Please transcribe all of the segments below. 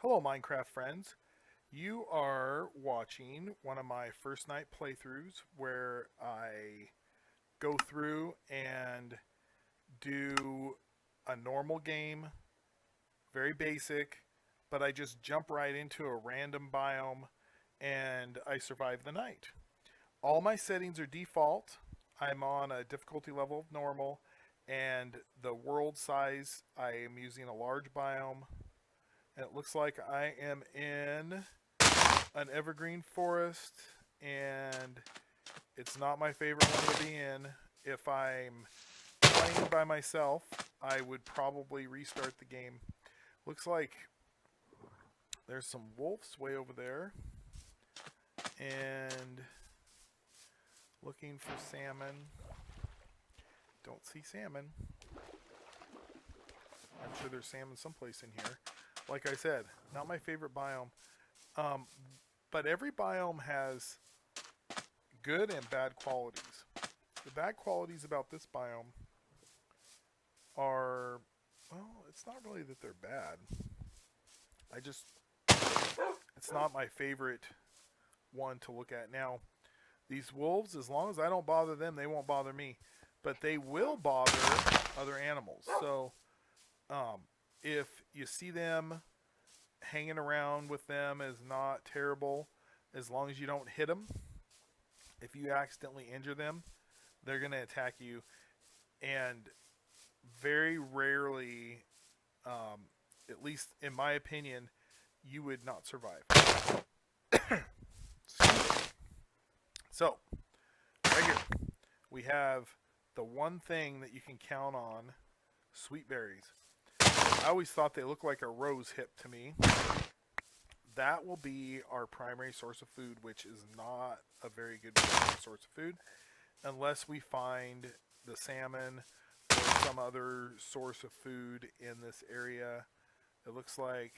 Hello, Minecraft friends. You are watching one of my first night playthroughs where I go through and do a normal game, very basic, but I just jump right into a random biome and I survive the night. All my settings are default. I'm on a difficulty level of normal, and the world size, I am using a large biome. And it looks like I am in an evergreen forest, and it's not my favorite one to be in. If I'm playing by myself, I would probably restart the game. Looks like there's some wolves way over there, and looking for salmon. Don't see salmon. I'm sure there's salmon someplace in here. Like I said, not my favorite biome. Um, but every biome has good and bad qualities. The bad qualities about this biome are, well, it's not really that they're bad. I just, it's not my favorite one to look at. Now, these wolves, as long as I don't bother them, they won't bother me. But they will bother other animals. So, um, if you see them, hanging around with them is not terrible as long as you don't hit them. If you accidentally injure them, they're going to attack you. And very rarely, at least in my opinion, you would not survive. So, right here, we have the one thing that you can count on, sweet berries. I always thought they looked like a rose hip to me. That will be our primary source of food, which is not a very good source of food unless we find the salmon or some other source of food in this area. It looks like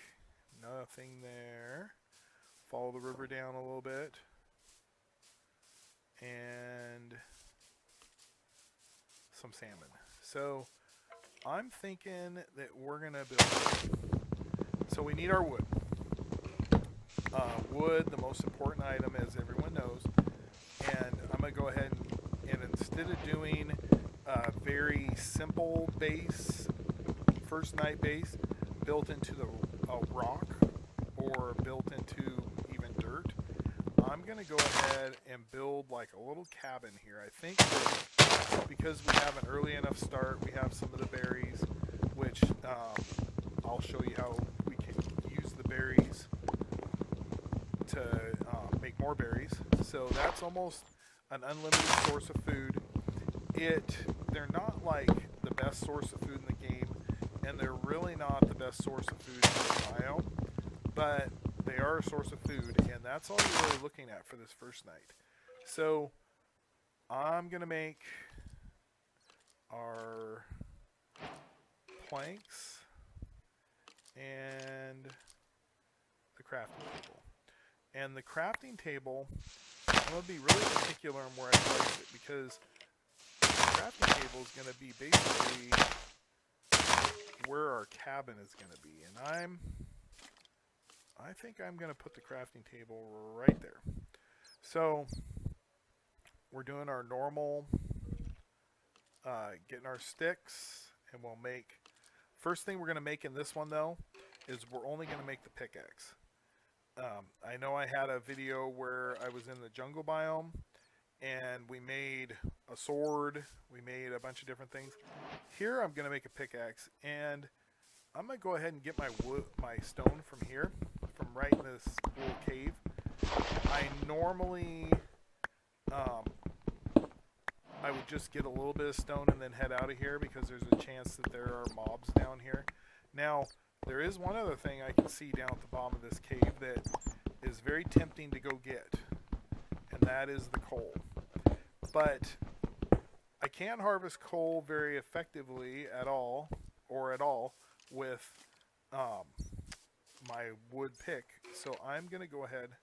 nothing there. Follow the river down a little bit. And some salmon. So I'm thinking that we're going to build. So we need our wood. Wood, the most important item, as everyone knows. And I'm going to go ahead and instead of doing a very simple base, first night base, built into a rock or built into even dirt, I'm going to go ahead and build like a little cabin here. I think that because we have an early enough start, we have some of the berries, which I'll show you how we can use the berries to make more berries. So that's almost an unlimited source of food. They're not like the best source of food in the game, and they're really not the best source of food in the biome, but they are a source of food, and that's all you're really looking at for this first night. So I'm gonna make our planks and the crafting table. And the crafting table, I'm going to be really particular on where I place it because the crafting table is going to be basically where our cabin is going to be. And I think I'm going to put the crafting table right there. So we're doing our normal, getting our sticks, and we'll make, first thing we're going to make in this one though, is we're only going to make the pickaxe. I know I had a video where I was in the jungle biome and we made a sword, we made a bunch of different things. Here I'm going to make a pickaxe, and I'm going to go ahead and get my wood, my stone from here, from right in this little cave. I normally, I would just get a little bit of stone and then head out of here because there's a chance that there are mobs down here. Now, there is one other thing I can see down at the bottom of this cave that is very tempting to go get, and that is the coal. But I can't harvest coal very effectively at all, with my wood pick. So I'm going to go ahead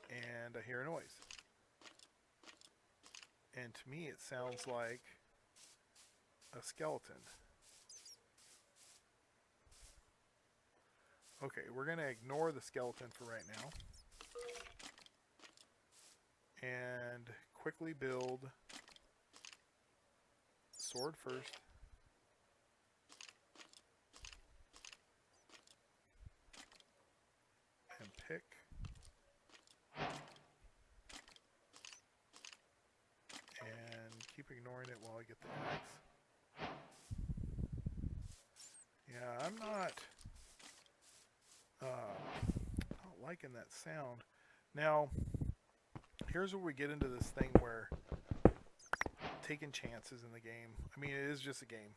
and I hear a noise. And to me it sounds like a skeleton. Okay, we're going to ignore the skeleton for right now. And quickly build sword first. And pick. And keep ignoring it while I get the axe. Yeah, I'm not liking that sound. Now, here's where we get into this thing where taking chances in the game. I mean, it is just a game.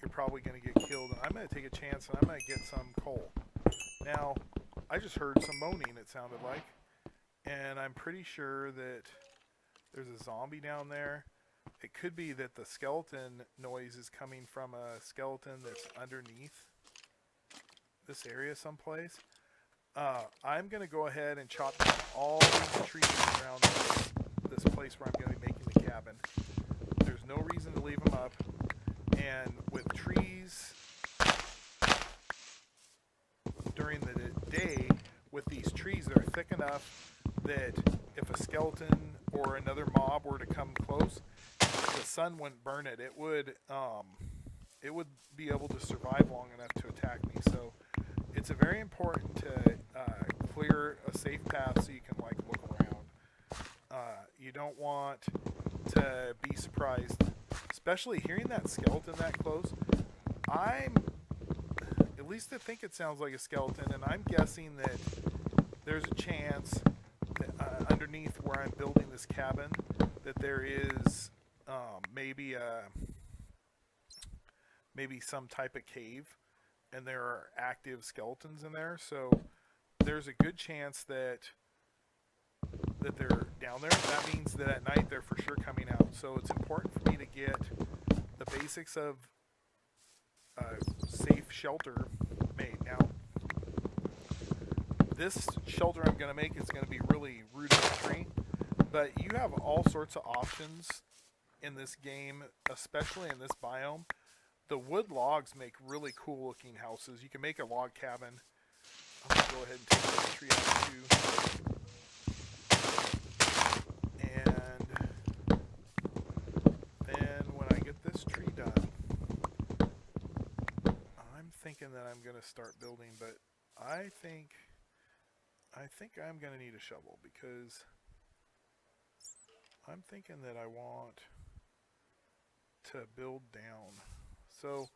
You're probably going to get killed, and I'm going to take a chance, and I'm going to get some coal. Now, I just heard some moaning, it sounded like, and I'm pretty sure that there's a zombie down there. It could be that the skeleton noise is coming from a skeleton that's underneath this area someplace. I'm going to go ahead and chop down all these trees around this place where I'm going to be making the cabin. There's no reason to leave them up. And with trees during the day, with these trees, they're thick enough that if a skeleton or another mob were to come close, the sun wouldn't burn it. It would be able to survive long enough to attack me. So it's very important to clear a safe path so you can like look around. You don't want to be surprised, especially hearing that skeleton that close. At least I think it sounds like a skeleton, and I'm guessing that there's a chance that, underneath where I'm building this cabin, that there is maybe some type of cave, and there are active skeletons in there. So there's a good chance that they're down there. That means that at night they're for sure coming out. So it's important for me to get the basics of safe shelter made. Now, this shelter I'm going to make is going to be really rudimentary, but you have all sorts of options in this game, especially in this biome. The wood logs make really cool looking houses. You can make a log cabin. I'm going to go ahead and take this tree out too. And then when I get this tree done, I'm thinking that I'm going to start building, but I think I'm going to need a shovel, because I'm thinking that I want to build down. So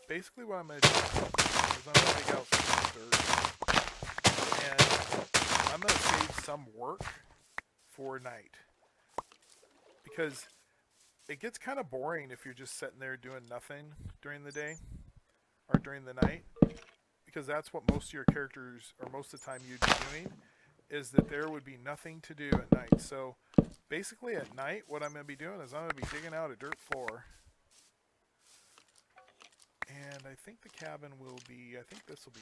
basically what I'm going to do is I'm going to dig out some dirt, and I'm going to save some work for night, because it gets kind of boring if you're just sitting there doing nothing during the day or during the night, because that's what most of your characters, or most of the time you'd be doing, is that there would be nothing to do at night. So basically at night what I'm going to be doing is I'm going to be digging out a dirt floor, and I think the cabin will be, I think this will be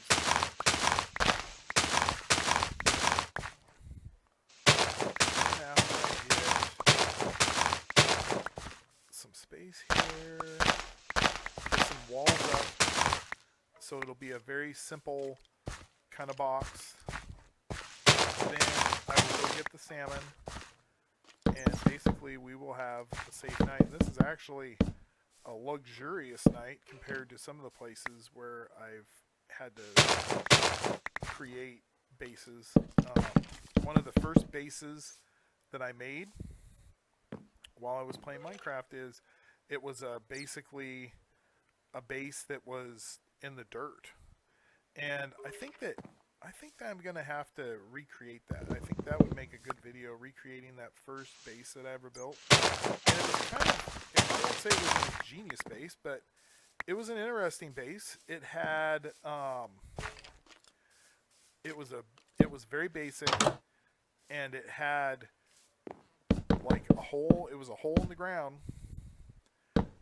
some space here, get some walls up, so it'll be a very simple kind of box. Then I will go get the salmon, and basically we will have a safe night. This is actually a luxurious night compared to some of the places where I've had to create bases. One of the first bases that I made while I was playing Minecraft it was basically a base that was in the dirt, and I think that I'm gonna have to recreate that. I think that would make a good video, recreating that first base that I ever built. And it was kind of, I won't say it was a genius base, but it was an interesting base. It had it was very basic, and it had like a hole. It was a hole in the ground,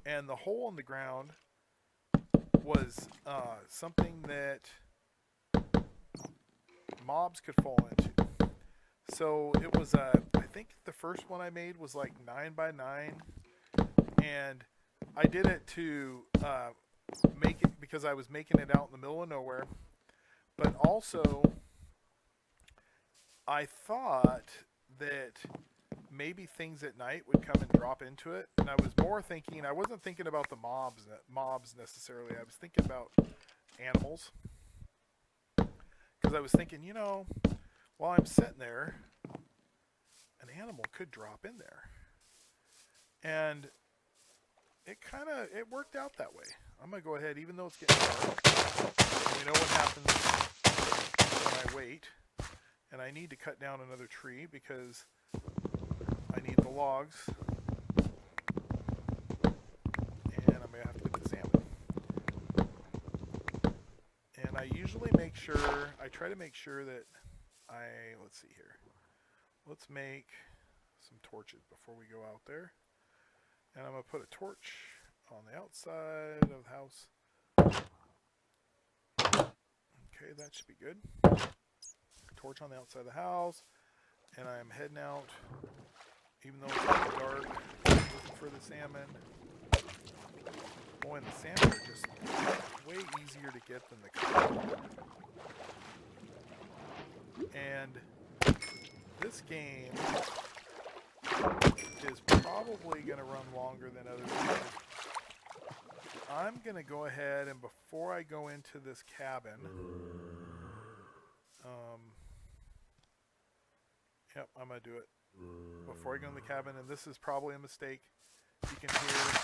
and the hole in the ground was something that mobs could fall into. So it was I think the first one I made was like 9 by 9, and I did it to make it, because I was making it out in the middle of nowhere. But also, I thought that maybe things at night would come and drop into it, and I was more thinking. I wasn't thinking about the mobs necessarily. I was thinking about animals because I was thinking, while I'm sitting there, an animal could drop in there, and it worked out that way. I'm gonna go ahead, even though it's getting dark. You know what happens when I wait, and I need to cut down another tree because I need the logs, and I'm gonna have to get the salmon. And I usually I try to make sure that let's see here. Let's make some torches before we go out there. And I'm going to put a torch on the outside of the house. Okay, that should be good. Torch on the outside of the house. And I'm heading out, even though it's getting dark, looking for the salmon. Boy, and the salmon are just way easier to get than the cod. And this game is probably going to run longer than other games. I'm going to go ahead, and before I go into this cabin, yep, I'm going to do it. Before I go in the cabin, and this is probably a mistake. You can hear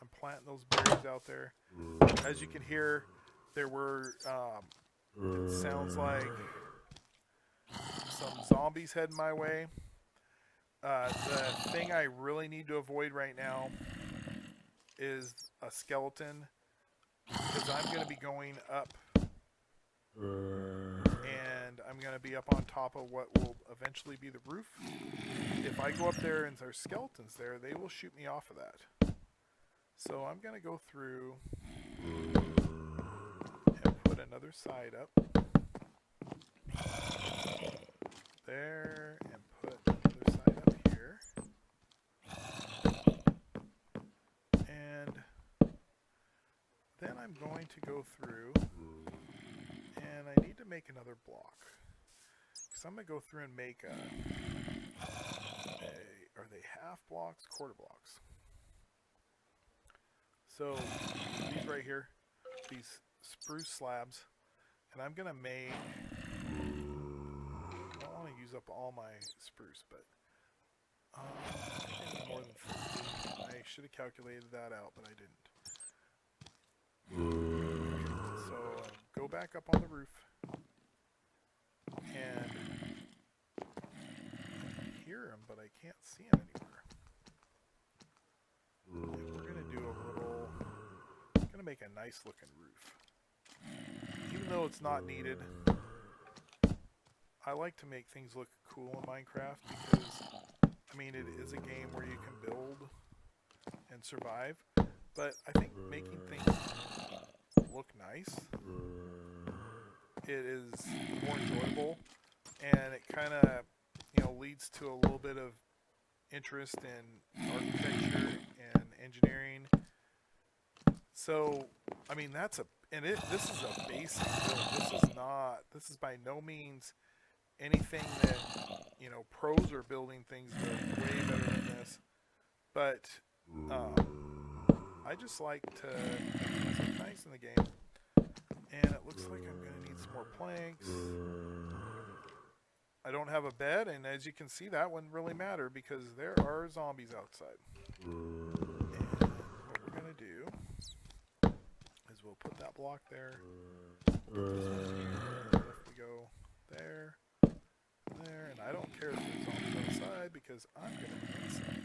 I'm planting those berries out there. As you can hear, there were, it sounds like some zombies heading my way. The thing I really need to avoid right now is a skeleton, because I'm going to be going up, and I'm going to be up on top of what will eventually be the roof. If I go up there and there's skeletons there, they will shoot me off of that. So I'm going to go through and put another side up there, and put another side up here. And then I'm going to go through, and I need to make another block. So I'm going to go through and make are they half blocks, quarter blocks? So these right here, these spruce slabs, and I'm going to make, I don't want to use up all my spruce, but I think more than 50. I should have calculated that out, but I didn't. So go back up on the roof, and I hear them, but I can't see them anywhere. And we're going to do going to make a nice looking roof. Even though it's not needed, I like to make things look cool in Minecraft because, I mean, it is a game where you can build and survive, but I think making things look nice, it is more enjoyable, and it kind of, leads to a little bit of interest in architecture and engineering. So, I mean, this is a basic build. This is by no means anything that, pros are building things that are way better than this. But, I just like to make things look nice in the game. And it looks like I'm going to need some more planks. I don't have a bed, and as you can see, that wouldn't really matter because there are zombies outside. And what we're going to do is we'll put that block there. If we go there, and I don't care if there's zombies outside because I'm going to be inside.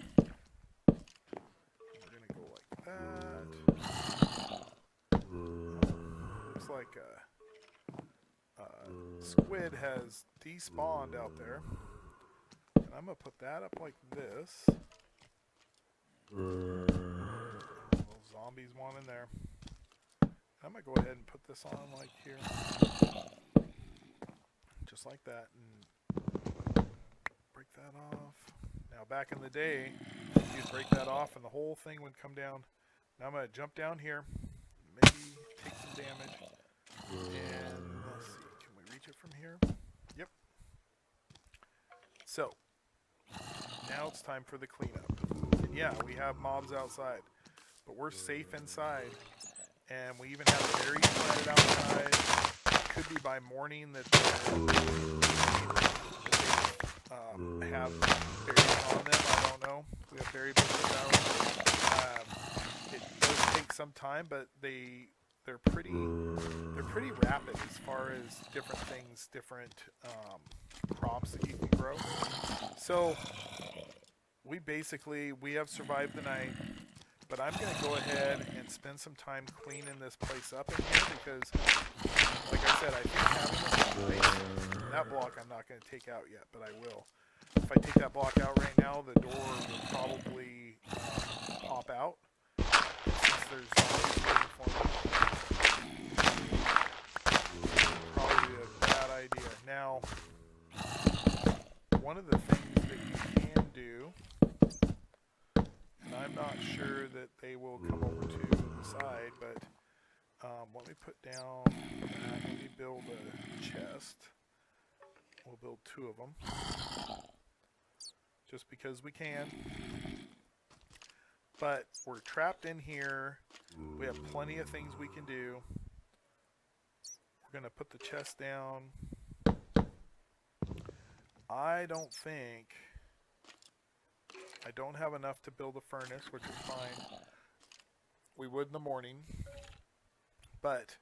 We're going to go like that. Looks like squid has despawned out there. And I'm going to put that up like this. Little zombies want in there. I'm going to go ahead and put this on like here. Just like that. And break that off. Now back in the day, you'd break that off and the whole thing would come down. Now I'm going to jump down here. Maybe take some damage. And let's see, can we reach it from here? Yep. So now it's time for the cleanup. And yeah, we have mobs outside, but we're safe inside. And we even have berries planted outside. It could be by morning that they have berries on them. I don't know. We have berry bushes out. It does take some time, but they're pretty rapid as far as different things, different crops that you can grow. So we have survived the night. But I'm going to go ahead and spend some time cleaning this place up in here because, like I said, I think having this place, that block I'm not going to take out yet, but I will. If I take that block out right now, the door will probably pop out since there's zombies waiting for me. Probably a bad idea. Now, one of the things that you can do, and I'm not sure that they will come over to the side, but let me put down that. Let me build a chest. We'll build 2 of them. Just because we can. But we're trapped in here. We have plenty of things we can do. We're going to put the chest down. I don't have enough to build a furnace, which is fine. We would in the morning. But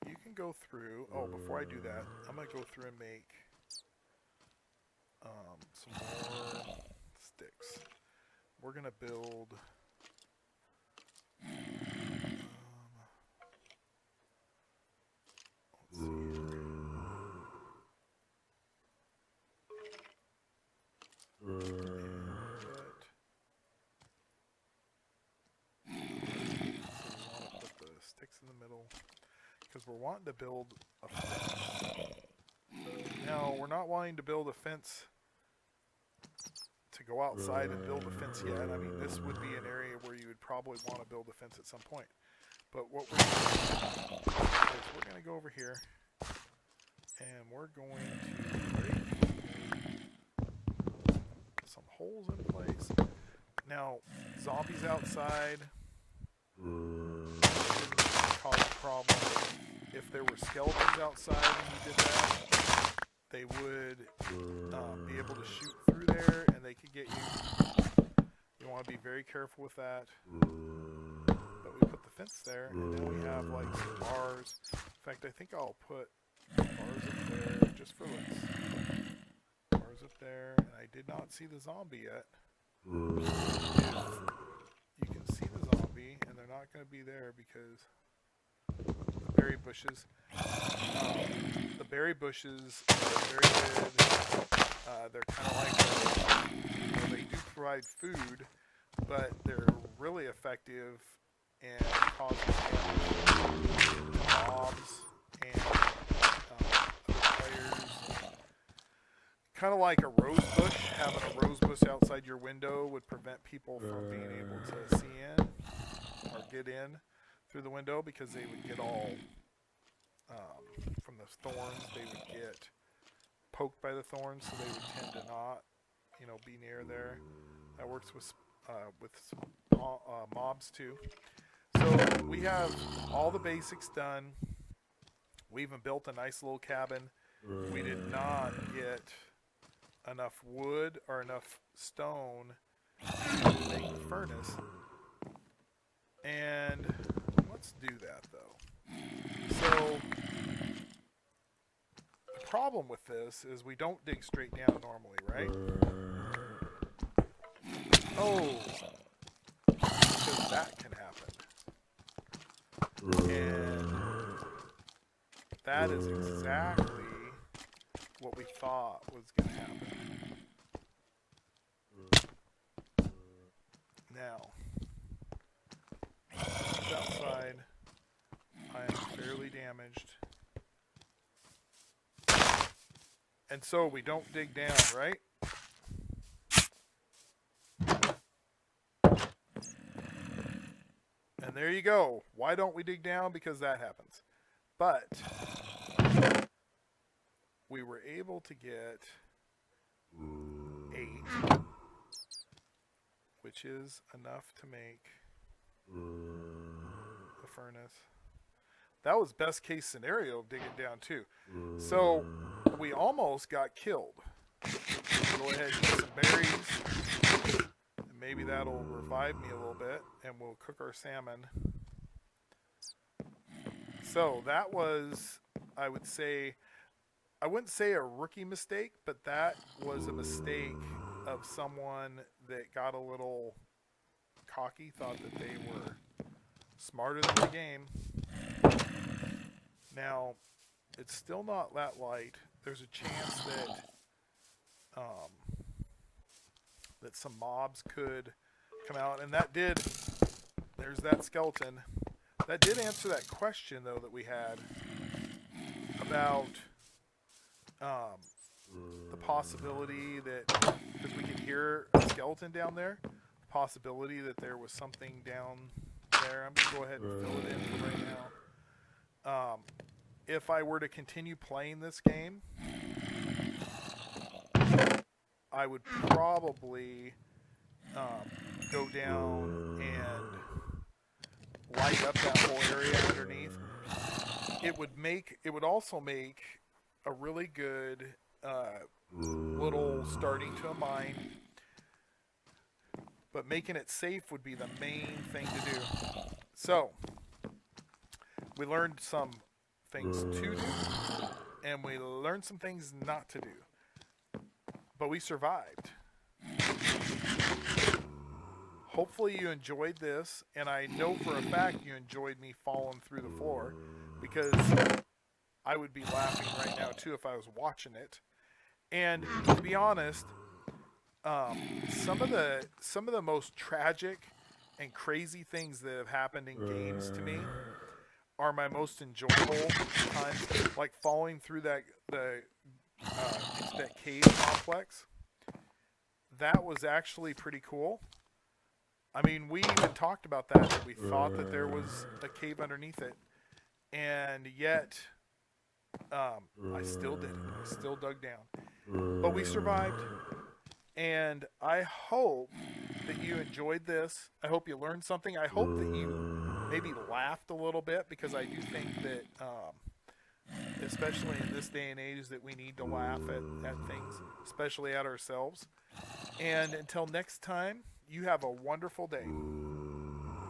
you can go through. Oh, before I do that, I'm going to go through and make some more sticks. We're going to build... let's see. Sticks in the middle because we're wanting to build a fence. Now, we're not wanting to build a fence to go outside and build a fence yet. I mean, this would be an area where you would probably want to build a fence at some point. But what we're going to do is we're going to go over here and we're going to break some holes in place. Now, zombies outside cause a problem. If there were skeletons outside when you did that, they would be able to shoot through there and they could get you. You want to be very careful with that. But we put the fence there and then we have like some bars. In fact, I think I'll put bars up there just for looks. Bars up there, and I did not see the zombie yet. If you can see the zombie, and they're not going to be there because the berry bushes. The berry bushes are very good. They're kind of like, they do provide food, but they're really effective in causing damage to mobs and other players. Kind of like a rose bush. Having a rose bush outside your window would prevent people from being able to see in or get in through the window because they would get all from the thorns. They would get poked by the thorns, so they would tend to not, be near there. That works with mobs too. So we have all the basics done. We even built a nice little cabin. We did not get enough wood or enough stone to make the furnace. And let's do that though. So the problem with this is we don't dig straight down normally, right? Oh, because that can happen. And that is exactly what we thought was going to happen. Now, outside, I am fairly damaged. And so we don't dig down, right? And there you go. Why don't we dig down? Because that happens. But we were able to get 8, which is enough to make the furnace. That was best case scenario of digging down too. So we almost got killed. Go ahead and get some berries. And maybe that'll revive me a little bit. And we'll cook our salmon. So that was, I would say, I wouldn't say a rookie mistake, but that was a mistake of someone that got a little cocky, thought that they were smarter than the game. Now, it's still not that light. There's a chance that that some mobs could come out, and that did. There's that skeleton. That did answer that question though that we had about the possibility that, because we could hear a skeleton down there, the possibility that there was something down there. I'm gonna go ahead and fill it in for right now. If I were to continue playing this game, I would probably go down and light up that whole area underneath. It would also make a really good little starting to a mine, but making it safe would be the main thing to do. So we learned some things to do, and we learned some things not to do, but we survived. Hopefully you enjoyed this, and I know for a fact you enjoyed me falling through the floor, because I would be laughing right now too if I was watching it. And to be honest, some of the most tragic and crazy things that have happened in games to me are my most enjoyable times, like falling through that cave complex. That was actually pretty cool. I mean, we even talked about that we thought that there was a cave underneath it, and yet I still did it. I still dug down, but we survived. And I hope that you enjoyed this. I hope you learned something. I hope that you maybe laughed a little bit, because I do think that, especially in this day and age, that we need to laugh at things, especially at ourselves. And until next time, you have a wonderful day.